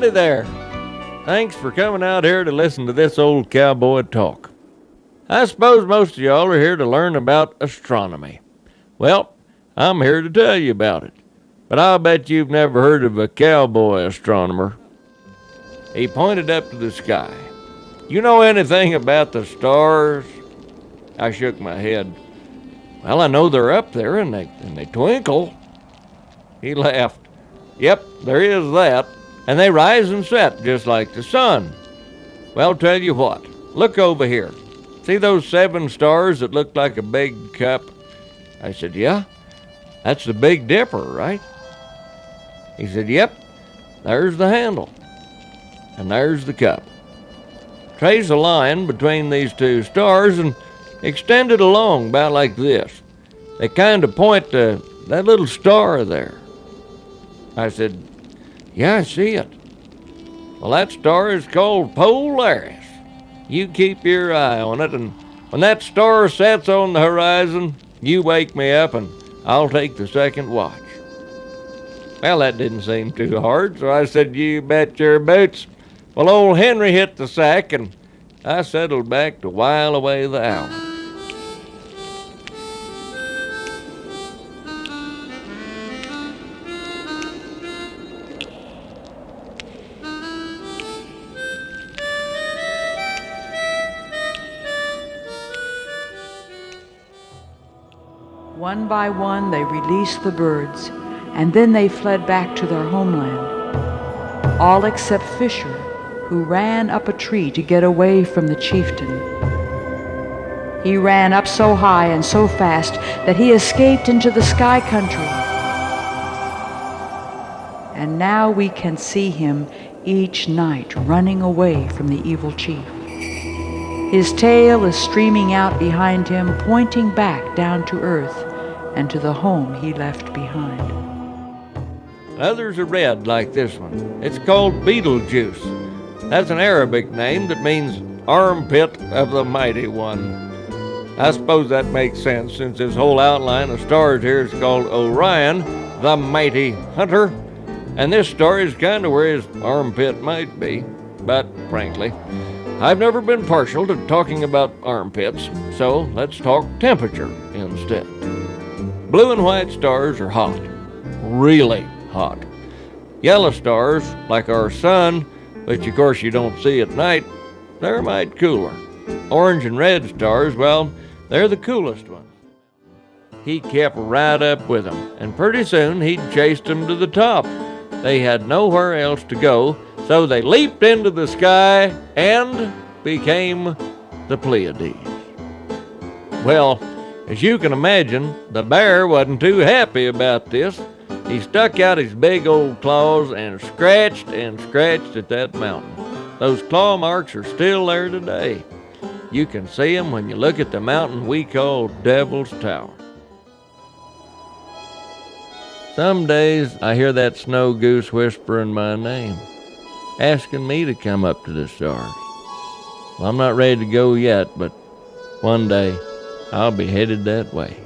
howdy there. Thanks for coming out here to listen to this old cowboy talk. I suppose most of y'all are here to learn about astronomy. Well, I'm here to tell you about it. But I'll bet you've never heard of a cowboy astronomer. He pointed up to the sky. You know anything about the stars? I shook my head. Well, I know they're up there and they twinkle. He laughed. Yep, there is that. And they rise and set just like the sun. Well, tell you what, look over here. See those 7 stars that look like a big cup? I said, yeah, that's the Big Dipper, right? He said, yep, there's the handle. And there's the cup. Trace a line between these 2 stars and extend it along about like this. They kind of point to that little star there. I said, yeah, I see it. Well, that star is called Polaris. You keep your eye on it, and when that star sets on the horizon, you wake me up and I'll take the second watch. Well, that didn't seem too hard, so I said, you bet your boots. Well, old Henry hit the sack, and I settled back to while away the hour. One by one they released the birds, and then they fled back to their homeland. All except Fisher, who ran up a tree to get away from the chieftain. He ran up so high and so fast that he escaped into the sky country. And now we can see him each night running away from the evil chief. His tail is streaming out behind him, pointing back down to earth and to the home he left behind. Others are red like this one. It's called Betelgeuse. That's an Arabic name that means armpit of the mighty one. I suppose that makes sense since his whole outline of stars here is called Orion, the mighty hunter. And this star is kind of where his armpit might be. But frankly, I've never been partial to talking about armpits, so let's talk temperature instead. Blue and white stars are hot, really hot. Yellow stars, like our sun, which of course you don't see at night, they're a mite cooler. Orange and red stars, well, they're the coolest ones. He kept right up with them, and pretty soon he'd chased them to the top. They had nowhere else to go, so they leaped into the sky and became the Pleiades. Well, as you can imagine, the bear wasn't too happy about this. He stuck out his big old claws and scratched at that mountain. Those claw marks are still there today. You can see them when you look at the mountain we call Devil's Tower. Some days I hear that snow goose whispering my name, asking me to come up to the stars. Well, I'm not ready to go yet, but one day I'll be headed that way.